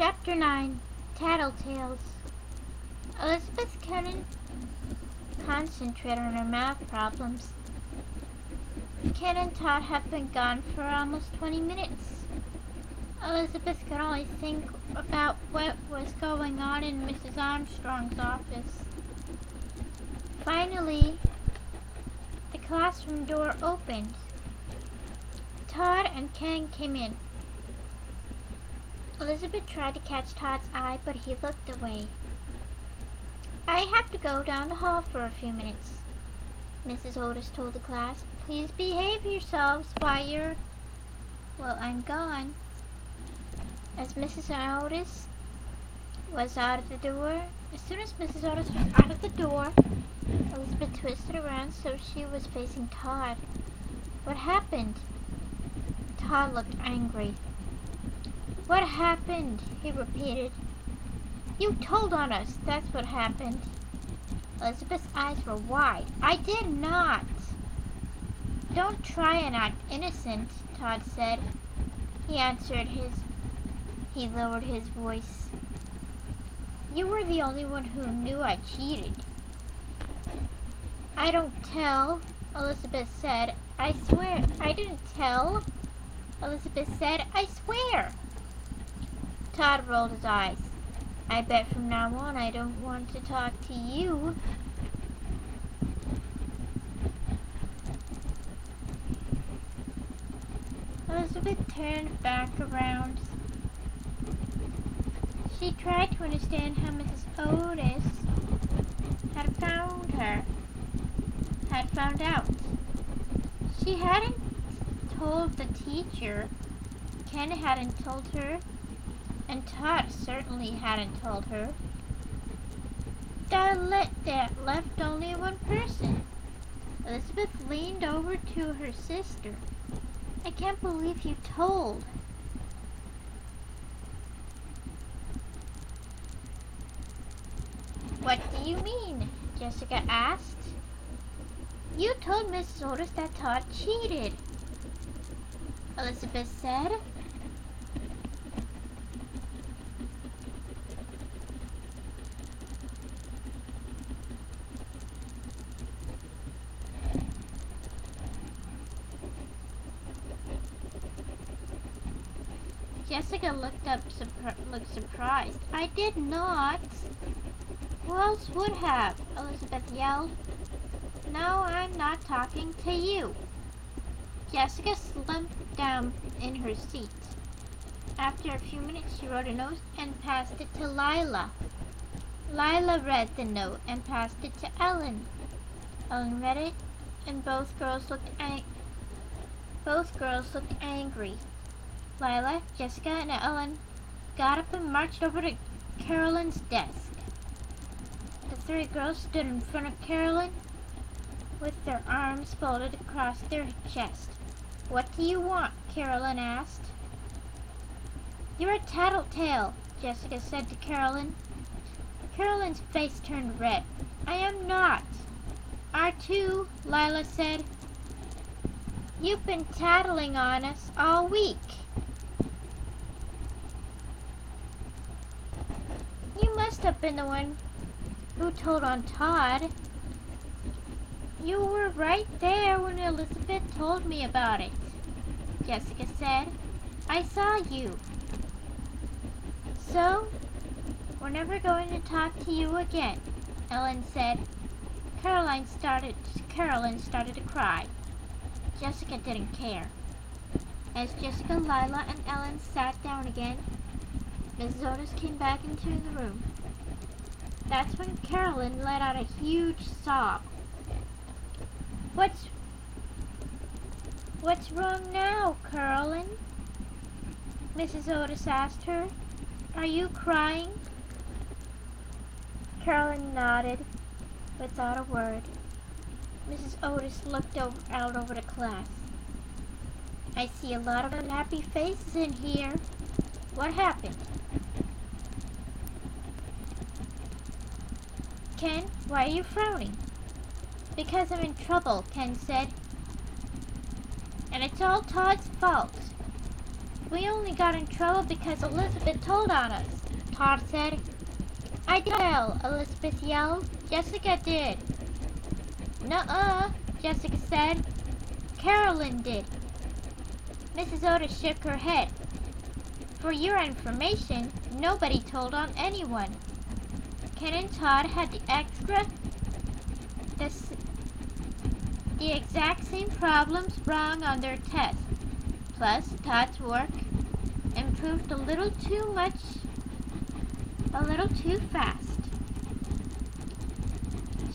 Chapter 9, Tattletales. Elizabeth couldn't concentrate on her math problems. Ken and Todd had been gone for almost 20 minutes. Elizabeth could only think about what was going on in Mrs. Armstrong's office. Finally, the classroom door opened. Todd and Ken came in. Elizabeth tried to catch Todd's eye, but he looked away. "I have to go down the hall for a few minutes," Mrs. Otis told the class. "Please behave yourselves while I'm gone." As Mrs. Otis was out of the door, as soon as Mrs. Otis was out of the door, Elizabeth twisted around so she was facing Todd. "What happened?" Todd looked angry. "What happened?" he repeated. "You told on us, that's what happened." Elizabeth's eyes were wide. "I did not." "Don't try and act innocent," Todd said. He lowered his voice. "You were the only one who knew I cheated." "I don't tell," Elizabeth said. "I swear I didn't tell." Elizabeth said, "I swear." Todd rolled his eyes. "I bet from now on I don't want to talk to you." Elizabeth turned back around. She tried to understand how Mrs. Otis had found out. She hadn't told the teacher. Ken hadn't told her. And Todd certainly hadn't told her. That left only one person. Elizabeth leaned over to her sister. "I can't believe you told." "What do you mean?" Jessica asked. "You told Mrs. Otis that Todd cheated," Elizabeth said. Jessica looked surprised. "I did not." "Who else would have?" Elizabeth yelled. "No, I'm not talking to you." Jessica slumped down in her seat. After a few minutes, she wrote a note and passed it to Lila. Lila read the note and passed it to Ellen. Ellen read it, and both girls looked angry. Lila, Jessica, and Ellen got up and marched over to Carolyn's desk. The three girls stood in front of Carolyn with their arms folded across their chest. "What do you want?" Carolyn asked. "You're a tattletale," Jessica said to Carolyn. Carolyn's face turned red. "I am not." "Are too," Lila said. "You've been tattling on us all week." "You must have been the one who told on Todd." "You were right there when Elizabeth told me about it," Jessica said. "I saw you." "So, we're never going to talk to you again," Ellen said. Carolyn started to cry. Jessica didn't care. As Jessica, Lila, and Ellen sat down again, Mrs. Otis came back into the room. That's when Carolyn let out a huge sob. What's wrong now, Carolyn?" Mrs. Otis asked her. "Are you crying?" Carolyn nodded without a word. Mrs. Otis looked out over the class. "I see a lot of unhappy faces in here. What happened?" "Ken, why are you frowning?" "Because I'm in trouble," Ken said. "And it's all Todd's fault." We only got in trouble because Elizabeth told on us, Todd said. I didn't tell, Elizabeth yelled. Jessica did. Nuh-uh, Jessica said. Carolyn did. Mrs. Otis shook her head. For your information, nobody told on anyone. Ken and Todd had the exact same problems wrong on their test. Plus, Todd's work improved a little too fast.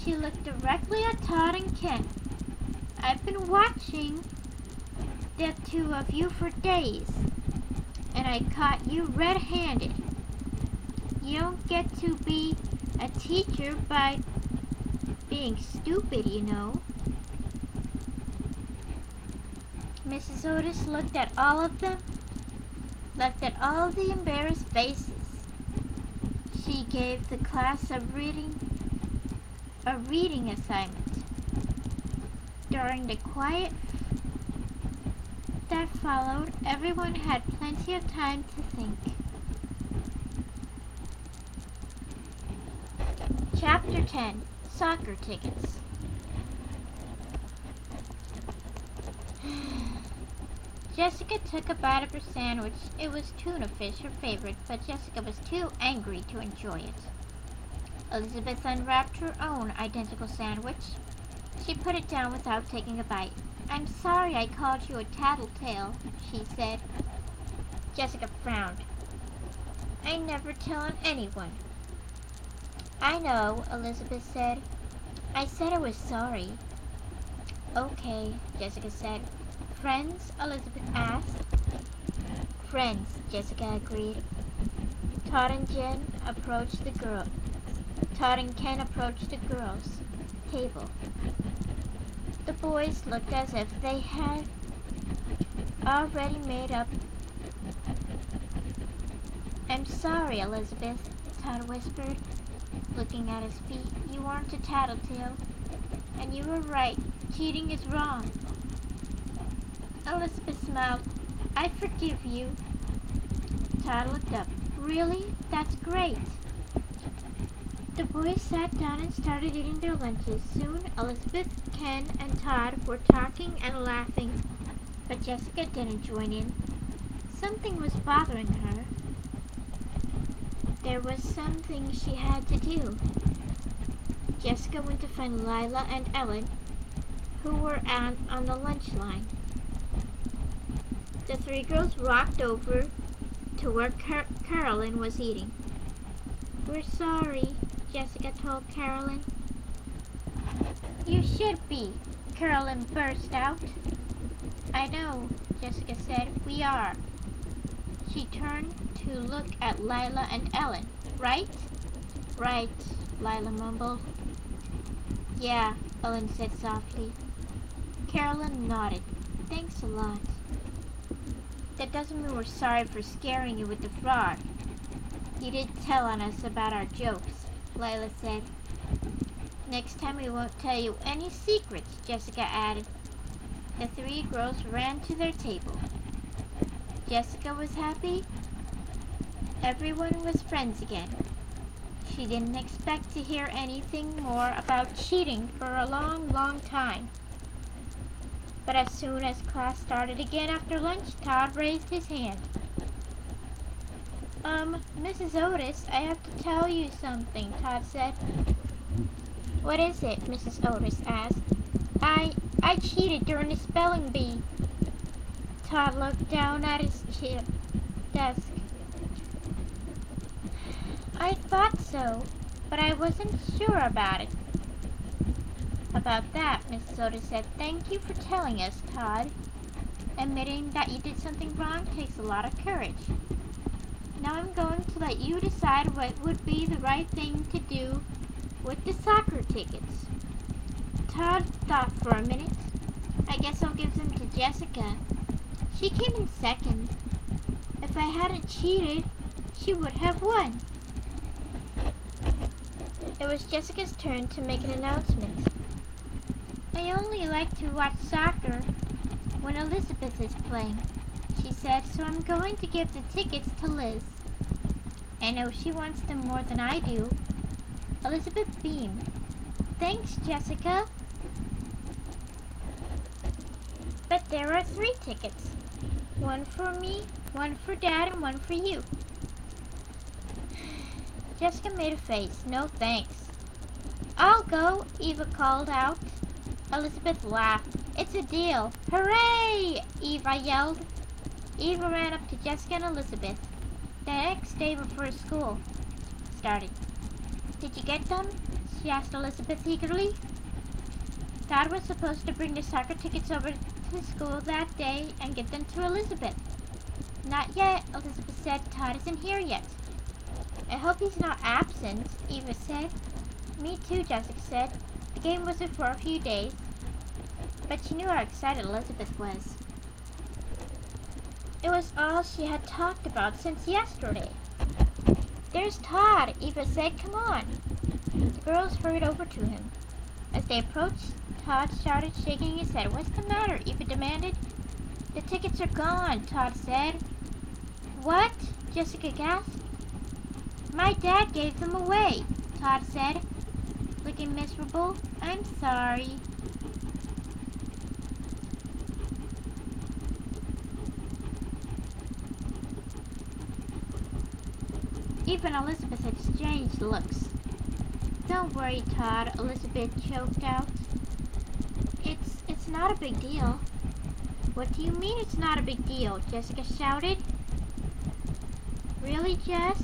She looked directly at Todd and Ken. I've been watching the two of you for days, and I caught you red-handed. You don't get to be a teacher by being stupid, you know. Mrs. Otis looked at all of them, looked at all the embarrassed faces. She gave the class a reading assignment. During the quiet that followed, everyone had plenty of time to think. Chapter 10. Soccer Tickets. Jessica took a bite of her sandwich. It was tuna fish, her favorite, but Jessica was too angry to enjoy it. Elizabeth unwrapped her own identical sandwich. She put it down without taking a bite. I'm sorry I called you a tattletale, she said. Jessica frowned. I never tell on anyone. I know, Elizabeth said. I said I was sorry. Okay, Jessica said. Friends? Elizabeth asked. Friends, Jessica agreed. Todd and Ken approached the girls' table. The boys looked as if they had already made up. I'm sorry, Elizabeth, Todd whispered, looking at his feet. You aren't a tattletale, and you were right. Cheating is wrong. Elizabeth smiled. I forgive you. Todd looked up. Really? That's great. The boys sat down and started eating their lunches. Soon, Elizabeth, Ken, and Todd were talking and laughing, but Jessica didn't join in. Something was bothering her. There was something she had to do. Jessica went to find Lila and Ellen, who were on the lunch line. The three girls walked over to where Carolyn was eating. We're sorry, Jessica told Carolyn. You should be, Carolyn burst out. I know, Jessica said. We are. She turned to look at Lila and Ellen. Right? Right, Lila mumbled. Yeah, Ellen said softly. Carolyn nodded. Thanks a lot. That doesn't mean we're sorry for scaring you with the frog. You did tell on us about our jokes, Lila said. Next time we won't tell you any secrets, Jessica added. The three girls ran to their table. Jessica was happy. Everyone was friends again. She didn't expect to hear anything more about cheating for a long, long time. But as soon as class started again after lunch, Todd raised his hand. Mrs. Otis, I have to tell you something, Todd said. What is it? Mrs. Otis asked. I cheated during the spelling bee. Todd looked down at his desk. I thought so, but I wasn't sure about it. About that, Mrs. Otis said, thank you for telling us, Todd. Admitting that you did something wrong takes a lot of courage. Now I'm going to let you decide what would be the right thing to do with the soccer tickets. Todd thought for a minute. I guess I'll give them to Jessica. She came in second. If I hadn't cheated, she would have won. It was Jessica's turn to make an announcement. I only like to watch soccer when Elizabeth is playing. she said, so I'm going to give the tickets to Liz. I know she wants them more than I do. Elizabeth beamed. Thanks, Jessica. But there are 3 tickets. One for me, one for Dad, and one for you. Jessica made a face. No thanks. I'll go, Eva called out. Elizabeth laughed. It's a deal. Hooray! Eva yelled. Eva ran up to Jessica and Elizabeth. The next day before school started. Did you get them? She asked Elizabeth eagerly. Dad was supposed to bring the soccer tickets over to school that day and give them to Elizabeth. Not yet, Elizabeth said. Todd isn't here yet. I hope he's not absent, Eva said. Me too, Jessica said. The game wasn't for a few days. But she knew how excited Elizabeth was. It was all she had talked about since yesterday. There's Todd, Eva said. Come on. The girls hurried over to him. As they approached, Todd shouted, shaking his head. What's the matter? Eva demanded. The tickets are gone, Todd said. What? Jessica gasped. My dad gave them away, Todd said, looking miserable. I'm sorry. Eva and Elizabeth had exchanged looks. Don't worry, Todd, Elizabeth choked out. It's not a big deal. What do you mean it's not a big deal? Jessica shouted. Really, Jess?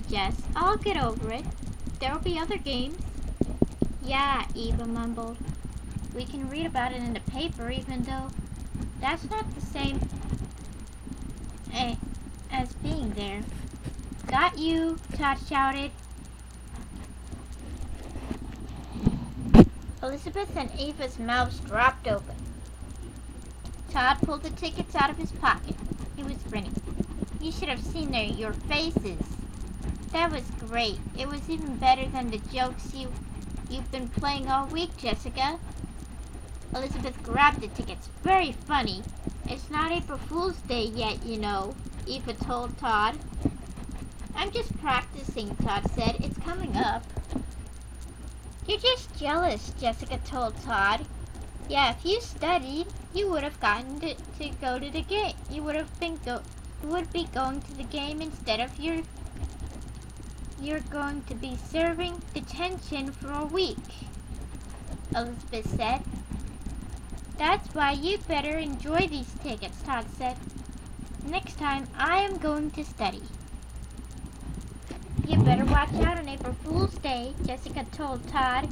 Jess, I'll get over it. There'll be other games. Yeah, Eva mumbled. We can read about it in the paper, even though that's not the same as being there. Got you, Todd shouted. Elizabeth and Eva's mouths dropped open. Todd pulled the tickets out of his pocket. He was grinning. You should have seen your faces. That was great. It was even better than the jokes you've been playing all week, Jessica. Elizabeth grabbed the tickets. Very funny. It's not April Fool's Day yet, you know, Eva told Todd. I'm just practicing, Todd said. It's coming up. You're just jealous, Jessica told Todd. Yeah, if you studied, you would have gotten to go to the game. You would be going to the game instead of you're going to be serving detention for a week, Elizabeth said. That's why you'd better enjoy these tickets, Todd said. Next time, I am going to study. You better watch out on April Fool's Day, Jessica told Todd.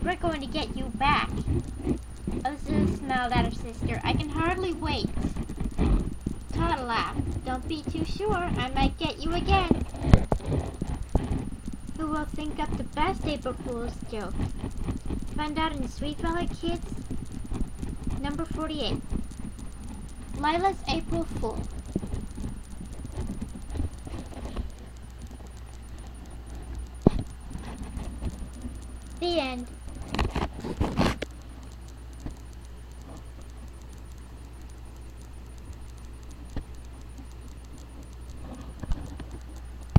We're going to get you back. Elizabeth smiled at her sister. I can hardly wait. Todd laughed. Don't be too sure. I might get you again. Who will think up the best April Fool's joke? Find out in the Sweet Valley Kids. Number 48. Lila's April Fool. The end.